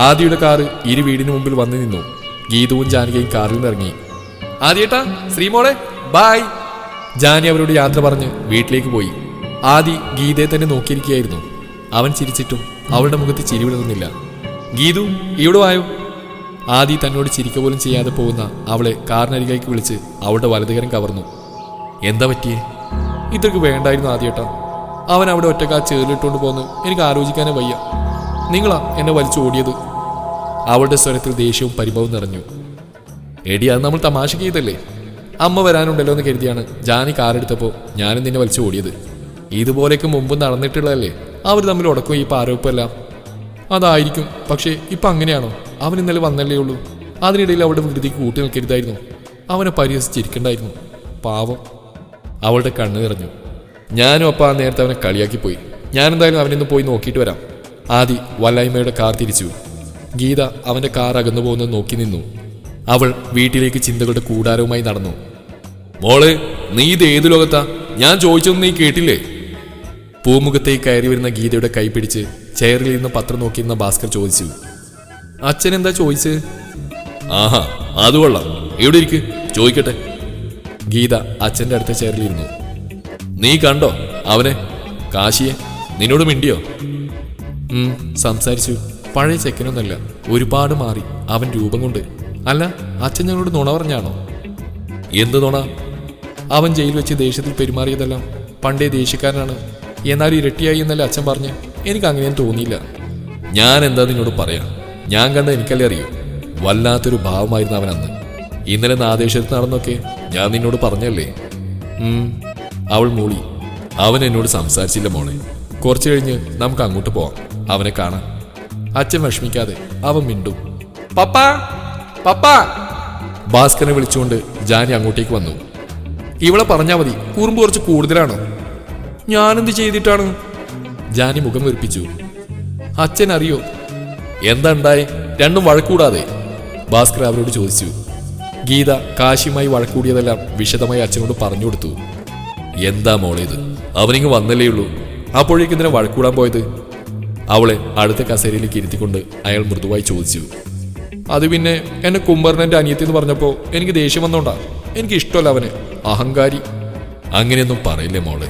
ആദിയുടെ കാറ് ഇരു വീടിന് മുമ്പിൽ വന്നു നിന്നു. ഗീതവും ജാനകിയും കാറിൽ നിന്നിറങ്ങി. ആദിയേട്ടാ, ശ്രീമോളെ ബായ്. ജാനി അവരോട് യാത്ര പറഞ്ഞ് വീട്ടിലേക്ക് പോയി. ആദി ഗീതയെ തന്നെ നോക്കിയിരിക്കുകയായിരുന്നു. അവൻ ചിരിച്ചിട്ടും അവളുടെ മുഖത്ത് ചിരി വിളറുന്നില്ല. ഗീതു, ഇവിടെ വായോ. ആദി തന്നോട് ചിരിക്ക പോലും ചെയ്യാതെ പോകുന്ന അവളെ കാറിനരികേക്ക് വിളിച്ച് അവളുടെ വലതുകരം കവർന്നു. എന്താ പറ്റിയേ? ഇത്രക്ക് വേണ്ടായിരുന്നു ആദ്യേട്ടാ. അവൻ അവിടെ ഒറ്റക്കാ ചേറിലിട്ടുകൊണ്ട് പോന്ന് എനിക്ക് ആലോചിക്കാനേ വയ്യ. നിങ്ങളാ എന്നെ വലിച്ചോടിയത്. അവളുടെ സ്വരത്തിൽ ദേഷ്യവും പരിഭവവും നിറഞ്ഞു. എടി, അത് നമ്മൾ തമാശക്ക് ചെയ്തല്ലേ. അമ്മ വരാനുണ്ടല്ലോ എന്ന് കരുതിയാണ് ജാനി കാറെടുത്തപ്പോൾ ഞാനും നിന്നെ വലിച്ചു ഓടിയത്. ഇതുപോലെയൊക്കെ മുമ്പ് നടന്നിട്ടുള്ളതല്ലേ. അവർ തമ്മിൽ ഉടക്കും ഈ ആരോപമെല്ലാം. അതായിരിക്കും. പക്ഷേ ഇപ്പം അങ്ങനെയാണോ? അവൻ ഇന്നലെ വന്നല്ലേ ഉള്ളൂ. അതിനിടയിൽ അവളുടെ വികൃതിക്ക് കൂട്ടി നിൽക്കരുതായിരുന്നു. അവനെ പരിഹസിച്ചിരിക്കണ്ടായിരുന്നു. പാവം. അവളുടെ കണ്ണ് നിറഞ്ഞു. ഞാനും അപ്പം ആ നേരത്തെ അവനെ കളിയാക്കിപ്പോയി. ഞാനെന്തായാലും അവനൊന്ന് പോയി നോക്കിയിട്ട് വരാം. ആദി വല്ലായ്മയുടെ കാർ തിരിച്ചു. ഗീത അവന്റെ കാർ അകന്നു പോകുന്നത് നോക്കി നിന്നു. അവൾ വീട്ടിലേക്ക് ചിന്തകളുടെ കൂടാരവുമായി നടന്നു. മോളെ, നീ ഇത് ഏതു ലോകത്താ? ഞാൻ ചോദിച്ചൊന്നും നീ കേട്ടില്ലേ? പൂമുഖത്തേക്ക് കയറി വരുന്ന ഗീതയുടെ കൈ പിടിച്ച് ചെയറിൽ നിന്ന് പത്രം നോക്കിയിരുന്ന ഭാസ്കർ ചോദിച്ചു. അച്ഛൻ എന്താ ചോദിച്ചത്? ആഹാ, അത് കൊള്ളാം. എവിടെ ഇരിക്ക്, ചോദിക്കട്ടെ. ഗീത അച്ഛൻ്റെ അടുത്ത ചെയറിലിരുന്നു. നീ കണ്ടോ അവനെ, കാശിയെ? നിന്നോട് മിണ്ടിയോ? സംസാരിച്ചു. പഴയ ചെക്കനൊന്നല്ല, ഒരുപാട് മാറി അവൻ രൂപം കൊണ്ട്. അല്ല, അച്ഛൻ ഞങ്ങളോട് നുണ പറഞ്ഞാണോ? എന്ത് നുണ? അവൻ ജയിൽ വെച്ച് ദേഷ്യത്തിൽ പെരുമാറിയതെല്ലാം പണ്ടേ ദേഷ്യക്കാരനാണ്, എന്നാൽ ഇരട്ടിയായി എന്നല്ലേ അച്ഛൻ പറഞ്ഞ്. എനിക്ക് അങ്ങനെയും തോന്നിയില്ല. ഞാൻ എന്താ നിന്നോട് പറയാം? ഞാൻ കണ്ട എനിക്കല്ലേ അറിയൂ. വല്ലാത്തൊരു ഭാവമായിരുന്നു അവൻ അന്ന്. ഇന്നലെ നാദേശത്ത് നടന്നൊക്കെ ഞാൻ നിന്നോട് പറഞ്ഞല്ലേ. അവൾ മൂളി. അവൻ എന്നോട് സംസാരിച്ചില്ല മോളെ. കുറച്ചു കഴിഞ്ഞ് നമുക്ക് അങ്ങോട്ട് പോവാം, അവനെ കാണാം. അച്ഛൻ വിഷമിക്കാതെ. അവൻ മിണ്ടും. പപ്പാ, പപ്പാ. ഭാസ്കരനെ വിളിച്ചുകൊണ്ട് ജാനി അങ്ങോട്ടേക്ക് വന്നു. ഇവളെ പറഞ്ഞാൽ മതി, കുറുമ്പ് കുറച്ച് കൂടുതലാണോ? ഞാനെന്ത് ചെയ്തിട്ടാണ്? ജാനി മുഖം വെറുപ്പിച്ചു. അച്ഛൻ അറിയോ? എന്താ ഉണ്ടായി? രണ്ടും വഴക്കൂടാതെ ഭാസ്കർ അവരോട് ചോദിച്ചു. ഗീത കാശിയുമായി വഴക്കൂടിയതെല്ലാം വിശദമായി അച്ഛനോട് പറഞ്ഞു കൊടുത്തു. എന്താ മോളേത്? അവനിങ്ങ് വന്നല്ലേ ഉള്ളൂ, അപ്പോഴേക്കും ഇതിനെ വഴക്കൂടാൻ പോയത്? അവളെ അടുത്ത കസേരയിലേക്ക് ഇരുത്തിക്കൊണ്ട് അയാൾ മൃദുവായി ചോദിച്ചു. അത് പിന്നെ എന്നെ കുംഭർണന്റെ അനിയത്തി എന്ന് പറഞ്ഞപ്പോൾ എനിക്ക് ദേഷ്യം വന്നോണ്ടാ. എനിക്ക് ഇഷ്ടമല്ല അവനെ, അഹങ്കാരി. അങ്ങനെയൊന്നും പറയില്ലേ മോളെ.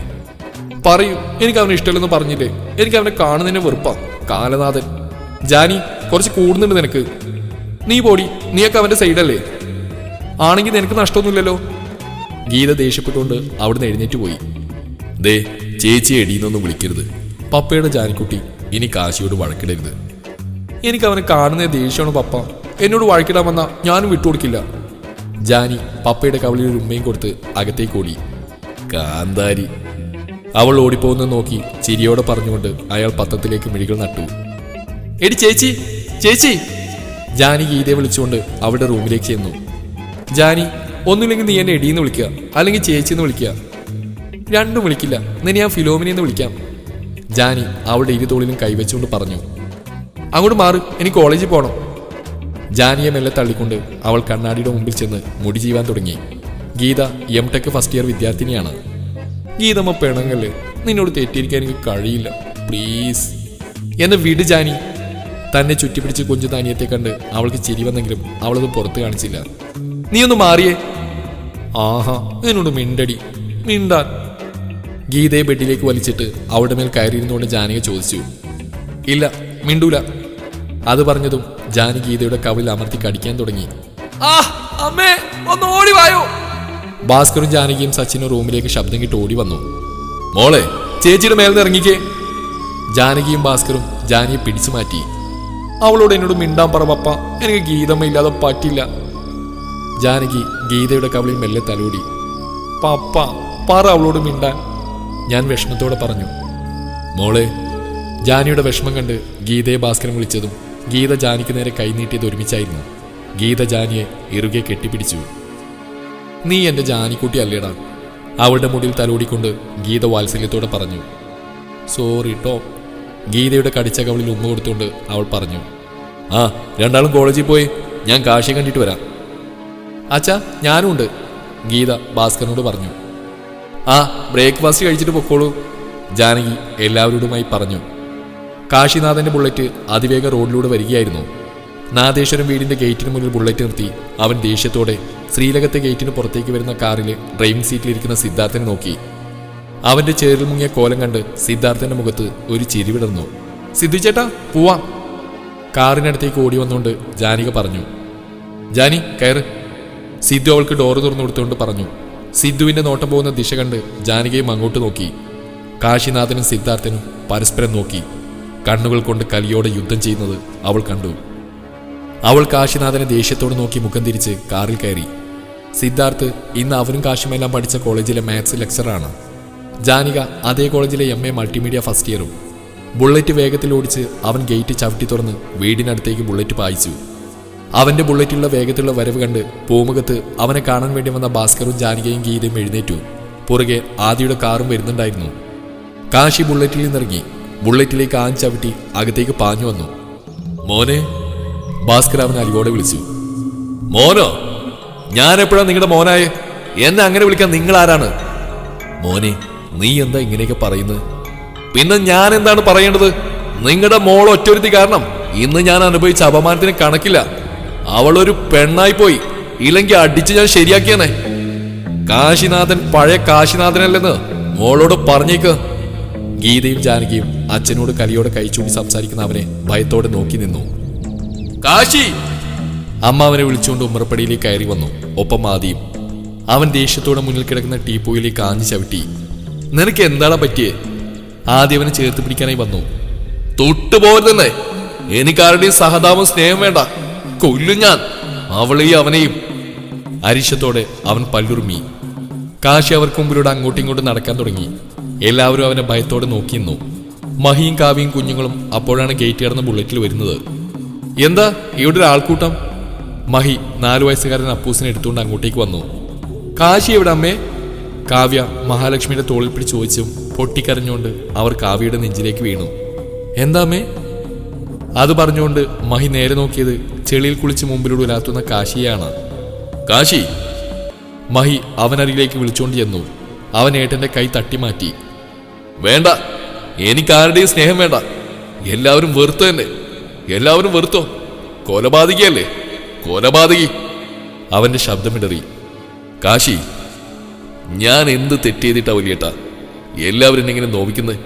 പറയൂ, എനിക്ക് അവനെ ഇഷ്ടമല്ലെന്ന് പറഞ്ഞില്ലേ? എനിക്ക് അവനെ കാണുന്നതിനെ വെറുപ്പാ, കാലനാഥൻ. ജാനി, കുറച്ച് കൂടുന്നുണ്ട് നിനക്ക്. നീ പോടി, നീയൊക്കെ അവന്റെ സൈഡല്ലേ. ആണെങ്കിൽ നിനക്ക് നഷ്ടമൊന്നുമില്ലല്ലോ. ഗീത ദേഷ്യപ്പെട്ടുകൊണ്ട് അവിടുന്ന് എഴുന്നേറ്റ് പോയി. ദേ, ചേച്ചി എടീന്നൊന്നും വിളിക്കരുത്. പപ്പയുടെ ജാനിക്കുട്ടി ഇനി കാശിയോട് വഴക്കിടരുത്. എനിക്ക് അവനെ കാണുന്ന ദേഷ്യമാണ് പപ്പ. എന്നോട് വഴക്കിടാൻ വന്നാ ഞാനും വിട്ടുകൊടുക്കില്ല. ജാനി പപ്പയുടെ കവളിൽ ഒരു ഉമ്മയും കൊടുത്ത് അകത്തേക്ക് ഓടി. കാന്താരി. അവൾ ഓടിപ്പോകുന്നത് നോക്കി ചിരിയോടെ പറഞ്ഞുകൊണ്ട് അയാൾ പത്രത്തിലേക്ക് മിഴികൾ നട്ടു. എടി ചേച്ചി, ചേച്ചി. ജാനി ഗീതയെ വിളിച്ചുകൊണ്ട് അവളുടെ റൂമിലേക്ക് ചെന്നു. ജാനി, ഒന്നുമില്ലെങ്കിൽ നീ എന്നെ എടീന്ന് വിളിക്കുക, അല്ലെങ്കിൽ ചേച്ചിന്ന് വിളിക്കുക. രണ്ടും വിളിക്കില്ല, നിന്നെ ഞാൻ ഫിലോമിനെന്ന് വിളിക്കാം. ജാനി അവളുടെ ഇരുതോളിലും കൈവച്ചുകൊണ്ട് പറഞ്ഞു. അങ്ങോട്ട് മാറ്, എനിക്ക് കോളേജിൽ പോകണം. ജാനിയെ മെല്ലെ തള്ളിക്കൊണ്ട് അവൾ കണ്ണാടിയുടെ മുമ്പിൽ ചെന്ന് മുടി ചെയ്യാൻ തുടങ്ങി. ഗീത M.Tech ഫസ്റ്റ് ഇയർ വിദ്യാർത്ഥിനിയാണ്. ഗീതമ്മ പെണങ്ങല്ലേ, നിന്നോട് തെറ്റിയിരിക്കാൻ എനിക്ക് കഴിയില്ല, പ്ലീസ്. എന്ന് വിട് ജാനി. തന്നെ ചുറ്റിപ്പിടിച്ച് കൊഞ്ചുന്ന അനിയത്തെ കണ്ട് അവൾക്ക് ചിരി വന്നെങ്കിലും അവളത് പുറത്ത് കാണിച്ചില്ല. നീ ഒന്ന് മാറിയേ. ആഹാ, എന്നോട് മിണ്ടടി, മിണ്ടാൻ. ഗീതയെ ബെഡിലേക്ക് വലിച്ചിട്ട് അവളുടെ മേൽ കയറിയിരുന്നുകൊണ്ട് ജാനിക ചോദിച്ചു. ഇല്ല, മിണ്ടൂല. അത് പറഞ്ഞതും ജാനി ഗീതയുടെ കവിൽ അമർത്തി കടിക്കാൻ തുടങ്ങി. അമ്മേ, ഒന്ന് ഓടി വായോ. ഭാസ്കറും ജാനകിയും സച്ചിനും റൂമിലേക്ക് ശബ്ദം കേട്ട് ഓടി വന്നു. മോളെ, ചേച്ചിയുടെ മേൽന്ന് ഇറങ്ങിക്കേ. ജാനകിയും ഭാസ്കറും ജാനിയെ പിടിച്ചു മാറ്റി. അവളോട് എന്നോട് മിണ്ടാൻ പറ പപ്പ, എനിക്ക് ഗീതമ്മ ഇല്ലാതെ പറ്റില്ല. ജാനകി ഗീതയുടെ കവിളിൽ മെല്ലെ തലോടി. പപ്പ പറ അവളോട് മിണ്ടാൻ. ഞാൻ വിഷമത്തോടെ പറഞ്ഞു. മോളെ. ജാനിയുടെ വിഷമം കണ്ട് ഗീതയെ ഭാസ്കരൻ വിളിച്ചതും ഗീത ജാനിക്ക് നേരെ കൈനീട്ടിയത് ഒരുമിച്ചായിരുന്നു. ഗീത ജാനിയെ ഇറുകെ കെട്ടിപ്പിടിച്ചു. നീ എൻ്റെ ജാനിക്കുട്ടി അല്ലേടാ. അവളുടെ മുടിയിൽ തലോടിക്കൊണ്ട് ഗീത വാത്സല്യത്തോടെ പറഞ്ഞു. സോറി ട്ടോ. ഗീതയുടെ കടിച്ച കവളിൽ ഉമ്മ കൊടുത്തുകൊണ്ട് അവൾ പറഞ്ഞു. രണ്ടാളും കോളേജിൽ പോയി, ഞാൻ കാശിയെ കണ്ടിട്ട് വരാം. അച്ഛാ, ഞാനും ഉണ്ട്, ഗീത ഭാസ്കരനോട് പറഞ്ഞു. ബ്രേക്ക്ഫാസ്റ്റ് കഴിച്ചിട്ട് പൊക്കോളൂ, ജാനകി എല്ലാവരോടുമായി പറഞ്ഞു. കാശിനാഥന്റെ ബുള്ളറ്റ് അതിവേഗ റോഡിലൂടെ വരികയായിരുന്നു. നാദേശ്വരം വീടിന്റെ ഗേറ്റിന് മുന്നിൽ ബുള്ളറ്റ് നിർത്തി അവൻ ദേഷ്യത്തോടെ ശ്രീലകത്തെ ഗേറ്റിന് പുറത്തേക്ക് വരുന്ന കാറിലെ ഡ്രൈവിംഗ് സീറ്റിലിരിക്കുന്ന സിദ്ധാർത്ഥനെ നോക്കി. അവന്റെ ചേറിൽ മുങ്ങിയ കോലം കണ്ട് സിദ്ധാർത്ഥന്റെ മുഖത്ത് ഒരു ചിരി വിടർന്നു. സിദ്ധു ചേട്ടാ പോവാം. കാറിനടുത്തേക്ക് ഓടി വന്നുകൊണ്ട് ജാനിക പറഞ്ഞു. ജാനി കയറ്. സിദ്ധു അവൾക്ക് ഡോറ് തുറന്നു കൊടുത്തുകൊണ്ട് പറഞ്ഞു. സിദ്ധുവിന്റെ നോട്ടം പോകുന്ന ദിശ കണ്ട് ജാനികയും അങ്ങോട്ട് നോക്കി. കാശിനാഥനും സിദ്ധാർത്ഥനും പരസ്പരം നോക്കി. കണ്ണുകൾ കൊണ്ട് കലിയോടെ യുദ്ധം ചെയ്യുന്നത് അവൾ കണ്ടു. അവൾ കാശിനാഥനെ ദേഷ്യത്തോട് നോക്കി മുഖം തിരിച്ച് കാറിൽ കയറി. സിദ്ധാർത്ഥ് ഇന്ന് അവനും കാശുമെല്ലാം പഠിച്ച കോളേജിലെ മാത്സ് ലെക്ചറാണ്. ജാനിക അതേ കോളേജിലെ MA മൾട്ടിമീഡിയ ഫസ്റ്റ് ഇയറും. ബുള്ളറ്റ് വേഗത്തിൽ ഓടിച്ച് അവൻ ഗേറ്റ് ചവിട്ടി തുറന്ന് വീടിനടുത്തേക്ക് ബുള്ളറ്റ് പായിച്ചു. അവന്റെ ബുള്ളറ്റിലുള്ള വേഗത്തിലുള്ള വരവ് കണ്ട് പൂമുഖത്ത് അവനെ കാണാൻ വേണ്ടി വന്ന ഭാസ്കറും ജാനികയും ഗീതയും എഴുന്നേറ്റു. പുറകെ ആദിയുടെ കാറും വരുന്നുണ്ടായിരുന്നു. കാശി ബുള്ളറ്റിൽ നിന്നിറങ്ങി ബുള്ളറ്റിലേക്ക് ചവിട്ടി അകത്തേക്ക് പാഞ്ഞു വന്നു. മോനെ, ഭാസ്കർ അവൻ അലിവോടെ വിളിച്ചു. മോനോ? ഞാനെപ്പോഴാ നിങ്ങളുടെ മോനായെ? എന്നെ അങ്ങനെ വിളിക്കാൻ നിങ്ങൾ ആരാണ്? മോനെ, നീ എന്താ ഇങ്ങനെയൊക്കെ പറയുന്നത്? പിന്നെ ഞാൻ എന്താണ് പറയേണ്ടത്? നിങ്ങളുടെ മോൾ ഒറ്റൊരുത്തി കാരണം ഇന്ന് ഞാൻ അനുഭവിച്ച അപമാനത്തിന് കണക്കില്ല. അവളൊരു പെണ്ണായി പോയി. ഇല്ലെങ്കിൽ അടിച്ച് ഞാൻ ശരിയാക്കിയാനെ. കാശിനാഥൻ പഴയ കാശിനാഥനല്ലെന്ന് മോളോട് പറഞ്ഞേക്ക്. ഗീതയും ജാനകിയും അച്ഛനോട് കലിയോടെ കൈച്ചൂടി സംസാരിക്കുന്ന അവനെ ഭയത്തോടെ നോക്കി നിന്നു. കാശി! അമ്മ അവനെ വിളിച്ചുകൊണ്ട് ഉമ്മറപ്പടിയിലേക്ക് കയറി വന്നു. ഒപ്പം ആദിയും. അവൻ ദേഷ്യത്തോടെ മുന്നിൽ കിടക്കുന്ന ടീപ്പോയിലേക്ക് ആഞ്ഞു ചവിട്ടി. നിനക്ക് എന്താണ് പറ്റിയേ? ആദ്യം അവനെ ചേർത്ത് പിടിക്കാനായി വന്നു. തൊട്ടുപോരുതെന്നേ. എനിക്കാരുടെയും സഹതാപം സ്നേഹം വേണ്ട. കൊല്ലും ഞാൻ അവളെയും അവനെയും. അരിശത്തോടെ അവൻ പല്ലുറുമി. കാശി അവർക്ക് മുമ്പിലൂടെ അങ്ങോട്ടും ഇങ്ങോട്ടും നടക്കാൻ തുടങ്ങി. എല്ലാവരും അവനെ ഭയത്തോടെ നോക്കി നിന്നു. മഹിയും കാവ്യയും കുഞ്ഞുങ്ങളും അപ്പോഴാണ് ഗേറ്റ് കടന്ന് ബുള്ളറ്റിൽ വരുന്നത്. എന്താ ഇവിടെ ഒരു ആൾക്കൂട്ടം? മഹി 4 വയസ്സുകാരൻ അപ്പൂസിനെ എടുത്തുകൊണ്ട് അങ്ങോട്ടേക്ക് വന്നു. കാശി എവിടെ അമ്മേ? കാവ്യ മഹാലക്ഷ്മിയുടെ തോളിൽ പിടിച്ച് ചോദിച്ചും പൊട്ടിക്കരഞ്ഞുകൊണ്ട് അവർ കാവ്യയുടെ നെഞ്ചിലേക്ക് വീണു. എന്താ അമ്മേ? അത് പറഞ്ഞുകൊണ്ട് മഹി നേരെ നോക്കിയത് ചെളിയിൽ കുളിച്ച് മുമ്പിലൂടെ ഉലാത്തുന്ന കാശിയാണ്. കാശി! മഹി അവനരികിലേക്ക് വിളിച്ചുകൊണ്ട് ചെന്നു. അവൻ ഏട്ടന്റെ കൈ തട്ടി മാറ്റി. വേണ്ട, എനിക്കാരുടെയും സ്നേഹം വേണ്ട. എല്ലാവരും വെറുത്തു തന്നെ. എല്ലാവരും വെറുത്തോ? കൊലപാതകിയല്ലേ, കൊലപാതകി! അവന്റെ ശബ്ദമിടറി. കാശി, ഞാൻ എന്ത് തെറ്റ് ചെയ്തിട്ടാ വലിയേട്ടാ എല്ലാവരും എന്നെ ഇങ്ങനെ നോവിക്കുന്നത്?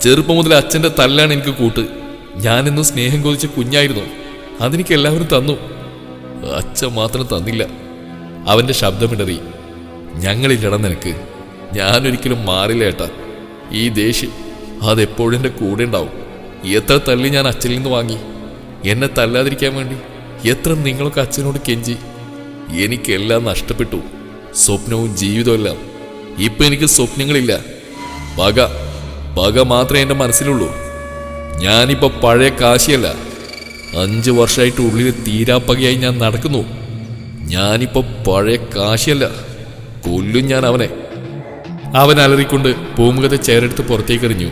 ചെറുപ്പം മുതൽ അച്ഛന്റെ തല്ലാണ് എനിക്ക് കൂട്ട്. ഞാനെന്നും സ്നേഹം കൊതിച്ച കുഞ്ഞായിരുന്നു. അതെനിക്ക് എല്ലാവരും തന്നു, അച്ഛൻ മാത്രം തന്നില്ല. അവന്റെ ശബ്ദമിടറി. ഞങ്ങളില്ലട നിനക്ക്. ഞാനൊരിക്കലും മാറില്ല ഏട്ടാ. ഈ ദേഷ്യം അതെപ്പോഴും എൻ്റെ കൂടെ ഉണ്ടാവും. എത്ര തല്ലി ഞാൻ അച്ഛനിൽ നിന്ന് വാങ്ങി. എന്നെ തല്ലാതിരിക്കാൻ വേണ്ടി എത്ര നിങ്ങളൊക്കെ അച്ഛനോട് കെഞ്ചി. എനിക്കെല്ലാം നഷ്ടപ്പെട്ടു. സ്വപ്നവും ജീവിതവും എല്ലാം. ഇപ്പൊ എനിക്ക് സ്വപ്നങ്ങളില്ല. പക മാത്രമേ എൻ്റെ മനസ്സിലുള്ളൂ. ഞാനിപ്പോ പഴയ കാശിയല്ല. 5 വർഷമായിട്ട് ഉള്ളിൽ തീരാപ്പകയായി ഞാൻ നടക്കുന്നു. ഞാനിപ്പോ പഴയ കാശിയല്ല. കൊല്ലും ഞാൻ അവനെ. അവൻ അലറിക്കൊണ്ട് പൂമുഖത്തെ ചേരെടുത്ത് പുറത്തേക്ക് എറിഞ്ഞു.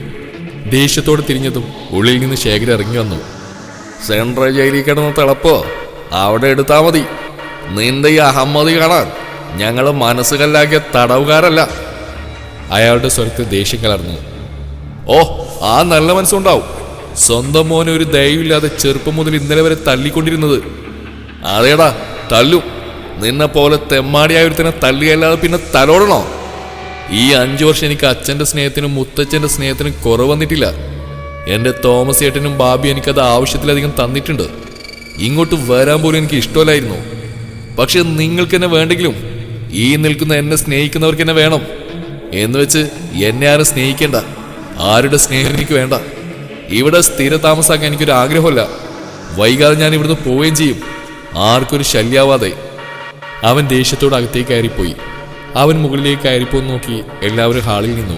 ദേഷ്യത്തോടെ തിരിഞ്ഞതും ഉള്ളിൽ നിന്ന് ശേഖരം ഇറങ്ങി വന്നു. സെൻട്രൽ ജയിലിൽ കിടന്ന് തിളപ്പോ അവിടെ എടുത്താൽ മതി. നിന്റെ ഈ അഹമ്മതി കാണാൻ ഞങ്ങൾ മനസ്സ് കല്ലാക്കിയ തടവുകാരല്ല. അയാളുടെ സ്വരത്തിൽ ദേഷ്യം കലർന്നു. ഓ, ആ നല്ല മനസ്സുണ്ടാവും. സ്വന്തം മോനെ ഒരു ദയവില്ലാതെ ചെറുപ്പം മുതൽ ഇന്നലെ വരെ തല്ലിക്കൊണ്ടിരുന്നത്. അതേടാ, തല്ലും. നിന്നെ പോലെ തെമ്മാടിയായൊരുത്തനെ തല്ലിയല്ലാതെ പിന്നെ തലോടണോ? ഈ 5 വർഷം എനിക്ക് അച്ഛൻ്റെ സ്നേഹത്തിനും മുത്തച്ഛൻ്റെ സ്നേഹത്തിനും കുറവ് വന്നിട്ടില്ല. എൻ്റെ തോമസ് ഏട്ടനും ബാബി എനിക്കത് ആവശ്യത്തിലധികം തന്നിട്ടുണ്ട്. ഇങ്ങോട്ട് വരാൻ പോലും എനിക്ക് ഇഷ്ടമല്ലായിരുന്നു. പക്ഷെ നിങ്ങൾക്ക് എന്നെ വേണ്ടെങ്കിലും ഈ നിൽക്കുന്ന എന്നെ സ്നേഹിക്കുന്നവർക്ക് എന്നെ വേണം. എന്ന് വെച്ച് എന്നെ ആരും സ്നേഹിക്കേണ്ട. ആരുടെ സ്നേഹം എനിക്ക് വേണ്ട. ഇവിടെ സ്ഥിര താമസാക്കാൻ എനിക്കൊരു ആഗ്രഹമല്ല. വൈകാതെ ഞാൻ ഇവിടുന്ന് പോവുകയും ചെയ്യും, ആർക്കൊരു ശല്യാവാതെ. അവൻ ദേഷ്യത്തോട് അകത്തേക്ക് കയറിപ്പോയി. അവൻ മുകളിലേക്ക് കയറിപ്പോന്ന് നോക്കി എല്ലാവരും ഹാളിൽ നിന്നു.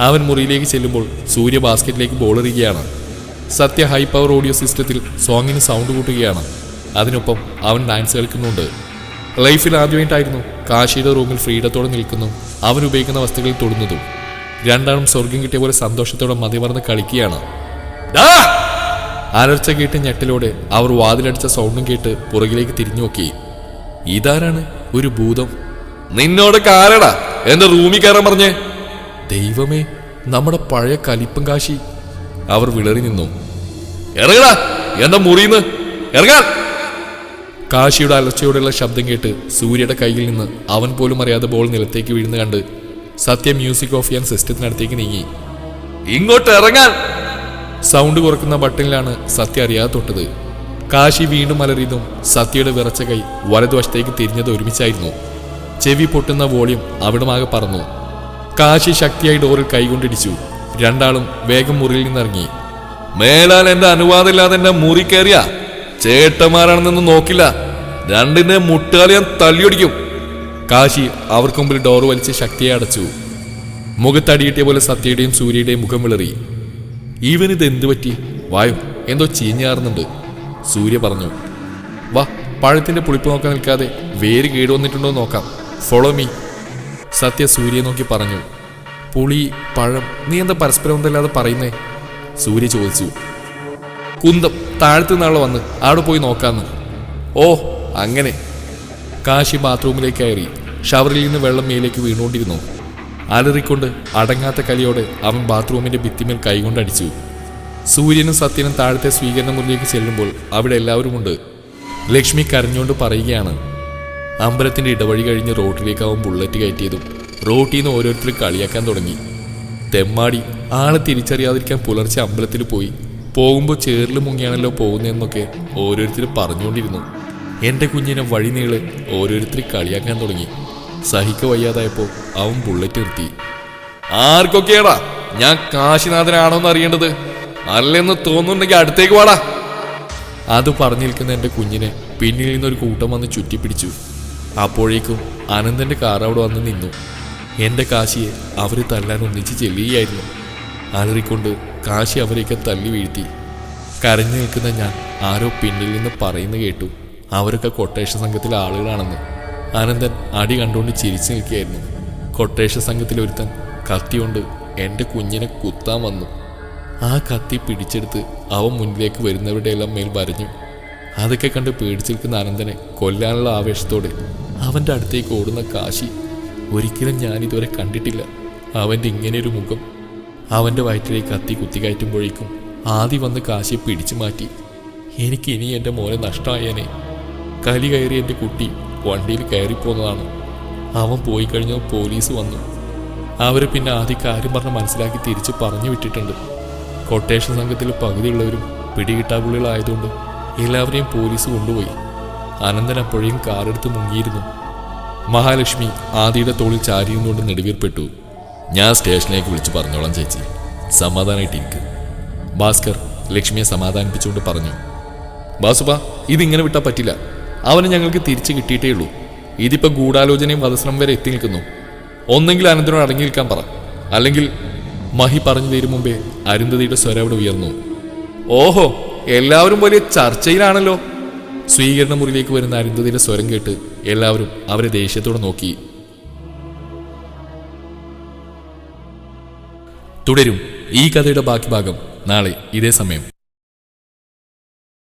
അവൻ മുറിയിലേക്ക് ചെല്ലുമ്പോൾ സൂര്യ ബാസ്ക്കറ്റിലേക്ക് ബോൾ എറിയുകയാണ്. സത്യ ഹൈ പവർ ഓഡിയോ സിസ്റ്റത്തിൽ സോങ്ങിന് സൗണ്ട് കൂട്ടുകയാണ്. അതിനൊപ്പം അവൻ ഡാൻസ് കളിക്കുന്നുണ്ട്. ലൈഫിൽ ആദ്യമായിട്ടായിരുന്നു കാശിയുടെ റൂമിൽ ഫ്രീഡത്തോടെ നിൽക്കുന്നു അവൻ ഉപയോഗിക്കുന്ന വസ്തുക്കളിൽ തൊടുന്നതും. രണ്ടാളും സ്വർഗം കിട്ടിയ പോലെ സന്തോഷത്തോടെ മതിമറന്ന് കളിക്കുകയാണ്. അലർച്ച കേട്ട് ഞെട്ടലോടെ അവർ വാതിലടിച്ച സൗണ്ടും കേട്ട് പുറകിലേക്ക് തിരിഞ്ഞു നോക്കി. ഇതാരാണ്? ഒരു ഭൂതം. നിന്നോടൊക്കെ ആരാടാ എന്റെ റൂമിൽ കയറാൻ പറഞ്ഞേ? ദൈവമേ, നമ്മുടെ പഴയ കലിപ്പൻ കാശി. അവർ വിളറി നിന്നു. ഇറങ്ങടാ, എന്താ മുറിയുന്ന്, ഇറങ്ങാൻ. കാശിയുടെ അലർച്ചയോടുള്ള ശബ്ദം കേട്ട് സൂര്യയുടെ കയ്യിൽ നിന്ന് അവൻ പോലും അറിയാതെ ബോൾ നിലത്തേക്ക് വീഴുന്ന കണ്ട് സത്യ മ്യൂസിക് ഓഫ് ചെയ്യാൻ സിസ്റ്റത്തിനടുത്തേക്ക് നീങ്ങി. ഇങ്ങോട്ട് ഇറങ്ങാൻ. സൗണ്ട് കുറക്കുന്ന ബട്ടണിലാണ് സത്യ അറിയാതെ തൊട്ടത്. കാശി വീണ്ടും അലറിയതും സത്യയുടെ വിറച്ച കൈ വലതുവശത്തേക്ക് തിരിഞ്ഞത് ഒരുമിച്ചായിരുന്നു. ചെവി പൊട്ടുന്ന വോളിയം അവിടമാകെ പറന്നു. കാശി ശക്തിയായി ഡോറിൽ കൈകൊണ്ടിടിച്ചു. രണ്ടാളും വേഗം മുറിയിൽ നിന്നിറങ്ങി. മേലാൽ എന്റെ അനുവാദമില്ലാതെ എന്റെ മുറി കയറിയ ചേട്ടന്മാരാണെന്നൊന്നും നോക്കില്ല, രണ്ടിന്റെ മുട്ടുകാലി ഞാൻ തല്ലിയൊടിക്കും. കാശി അവർക്ക് മുമ്പിൽ ഡോർ വലിച്ച് ശക്തിയെ അടച്ചു. മുഖത്തടിയിട്ടിയ പോലെ സത്യയുടെയും സൂര്യയുടെയും മുഖം വിളറി. ഇവനിത് എന്തു പറ്റി? വായു എന്തോ ചീഞ്ഞാറുന്നുണ്ട്, സൂര്യ പറഞ്ഞു. വാ, പഴത്തിന്റെ പുളിപ്പ് നോക്കാൻ നിൽക്കാതെ വേര് കേടുവന്നിട്ടുണ്ടോ നോക്കാം. Follow me. സത്യ സൂര്യയെ നോക്കി പറഞ്ഞു. പുളി, പഴം, നീ എന്താ പരസ്പരം എന്തല്ലാതെ പറയുന്നേ? സൂര്യ ചോദിച്ചു. കുന്തം താഴത്തു നിന്നാളോ വന്ന് അവിടെ പോയി നോക്കാന്ന്. ഓ അങ്ങനെ. കാശി ബാത്റൂമിലേക്ക് കയറി. ഷവറിൽ നിന്ന് വെള്ളം മേലേക്ക് വീണുകൊണ്ടിരുന്നു. അലറിക്കൊണ്ട് അടങ്ങാത്ത കലിയോടെ അവൻ ബാത്റൂമിന്റെ ഭിത്തിമേൽ കൈകൊണ്ടടിച്ചു. സൂര്യനും സത്യനും താഴത്തെ സ്വീകരണ മുറിയിലേക്ക് ചെല്ലുമ്പോൾ അവിടെ എല്ലാവരുമുണ്ട്. ലക്ഷ്മി കരഞ്ഞുകൊണ്ട് പറയുകയാണ്. അമ്പലത്തിന്റെ ഇടവഴി കഴിഞ്ഞ് റോട്ടിലേക്ക് അവൻ ബുള്ളറ്റ് കയറ്റിയതും റോട്ടിൽ നിന്ന് ഓരോരുത്തർ കളിയാക്കാൻ തുടങ്ങി. തെമ്മാടി, ആളെ തിരിച്ചറിയാതിരിക്കാൻ പുലർച്ചെ അമ്പലത്തിൽ പോയി, പോകുമ്പോൾ ചേറിൽ മുങ്ങിയാണല്ലോ പോകുന്നതെന്നൊക്കെ ഓരോരുത്തർ പറഞ്ഞുകൊണ്ടിരുന്നു. എൻ്റെ കുഞ്ഞിനെ വഴി നീളെ ഓരോരുത്തർ കളിയാക്കാൻ തുടങ്ങി. സഹിക്ക വയ്യാതായപ്പോൾ അവൻ ബുള്ളറ്റ് നിർത്തി. ആർക്കൊക്കെയാടാ ഞാൻ കാശിനാഥനാണോന്ന് അറിയേണ്ടത്? അല്ലെന്ന് തോന്നുന്നുണ്ടെങ്കിൽ അടുത്തേക്ക് വാടാ. അത് പറഞ്ഞു നിൽക്കുന്ന എൻ്റെ കുഞ്ഞിനെ പിന്നിൽ നിന്നൊരു കൂട്ടം വന്ന് ചുറ്റിപ്പിടിച്ചു. അപ്പോഴേക്കും അനന്തൻ്റെ കാർ അവിടെ വന്ന് നിന്നു. എൻ്റെ കാശിയെ അവർ തല്ലാൻ ഒന്നിച്ച് ചെല്ലുകയായിരുന്നു. അലറിക്കൊണ്ട് കാശി അവരെയൊക്കെ തല്ലി വീഴ്ത്തി. കരഞ്ഞു നിൽക്കുന്ന ഞാൻ ആരോ പിന്നിൽ നിന്ന് പറയുന്ന കേട്ടു, അവരൊക്കെ കൊട്ടേഷൻ സംഘത്തിലെ ആളുകളാണെന്ന്. അനന്തൻ അടി കണ്ടുകൊണ്ട് ചിരിച്ചു നിൽക്കുകയായിരുന്നു. കൊട്ടേഷൻ സംഘത്തിലൊരുത്തൻ കത്തി കൊണ്ട് എൻ്റെ കുഞ്ഞിനെ കുത്താൻ വന്നു. ആ കത്തി പിടിച്ചെടുത്ത് അവൻ മുന്നിലേക്ക് വരുന്നവരുടെ എല്ലാം മേൽ വരഞ്ഞു. അതൊക്കെ കണ്ട് പേടിച്ചു നിൽക്കുന്ന അനന്തനെ കൊല്ലാനുള്ള ആവേശത്തോടെ അവൻ്റെ അടുത്തേക്ക് ഓടുന്ന കാശി. ഒരിക്കലും ഞാനിതുവരെ കണ്ടിട്ടില്ല അവൻ്റെ ഇങ്ങനെയൊരു മുഖം. അവൻ്റെ വയറ്റിലേക്ക് കത്തി കുത്തിക്കയറ്റുമ്പോഴേക്കും ആദ്യം വന്ന് കാശിയെ പിടിച്ചു മാറ്റി. എനിക്കിനി എൻ്റെ മോനെ നഷ്ടമായേനെ. കലി കയറി എൻ്റെ കുട്ടി വണ്ടിയിൽ കയറിപ്പോന്നതാണ്. അവൻ പോയി കഴിഞ്ഞാൽ പോലീസ് വന്നു. അവർ പിന്നെ ആദ്യം കാര്യം പറഞ്ഞ് മനസ്സിലാക്കി തിരിച്ച് പറഞ്ഞു വിട്ടിട്ടുണ്ട്. കൊട്ടേഷൻ സംഘത്തിൽ പകുതിയുള്ളവരും പിടികിട്ടാപ്പുള്ളികളായതുകൊണ്ട് എല്ലാവരെയും പോലീസ് കൊണ്ടുപോയി. അനന്തൻ അപ്പോഴേയും കാറെടുത്ത് മുങ്ങിയിരുന്നു. മഹാലക്ഷ്മി ആദിയുടെ തോളിൽ ചാരിയുന്നുകൊണ്ട് നെടുവീർപ്പെട്ടു. ഞാൻ സ്റ്റേഷനിലേക്ക് വിളിച്ചു പറഞ്ഞോളാം ചേച്ചി, സമാധാനമായിട്ടിരിക്കും. ഭാസ്കർ ലക്ഷ്മിയെ സമാധാനിപ്പിച്ചുകൊണ്ട് പറഞ്ഞു. ബാസുബ, ഇതിങ്ങനെ വിട്ടാൽ പറ്റില്ല. അവനെ ഞങ്ങൾക്ക് തിരിച്ചു കിട്ടിയിട്ടേ ഉള്ളൂ. ഇതിപ്പോൾ ഗൂഢാലോചനയും വധശ്രമം വരെ എത്തി നിൽക്കുന്നു. ഒന്നെങ്കിൽ അനന്തനോട് അടങ്ങി നിൽക്കാൻ പറ, അല്ലെങ്കിൽ. മഹി പറഞ്ഞു തരും മുമ്പേ അരുന്ധതിയുടെ സ്വരം അവിടെ ഉയർന്നു. ഓഹോ, എല്ലാവരും വലിയ ചർച്ചയിലാണല്ലോ. സ്വീകരണ മുറിയിലേക്ക് വരുന്ന അരുന്ധതിയുടെ സ്വരം കേട്ട് എല്ലാവരും അവരെ ദേഷ്യത്തോടെ നോക്കി. തുടരും ഈ കഥയുടെ ബാക്കി ഭാഗം നാളെ ഇതേ സമയം.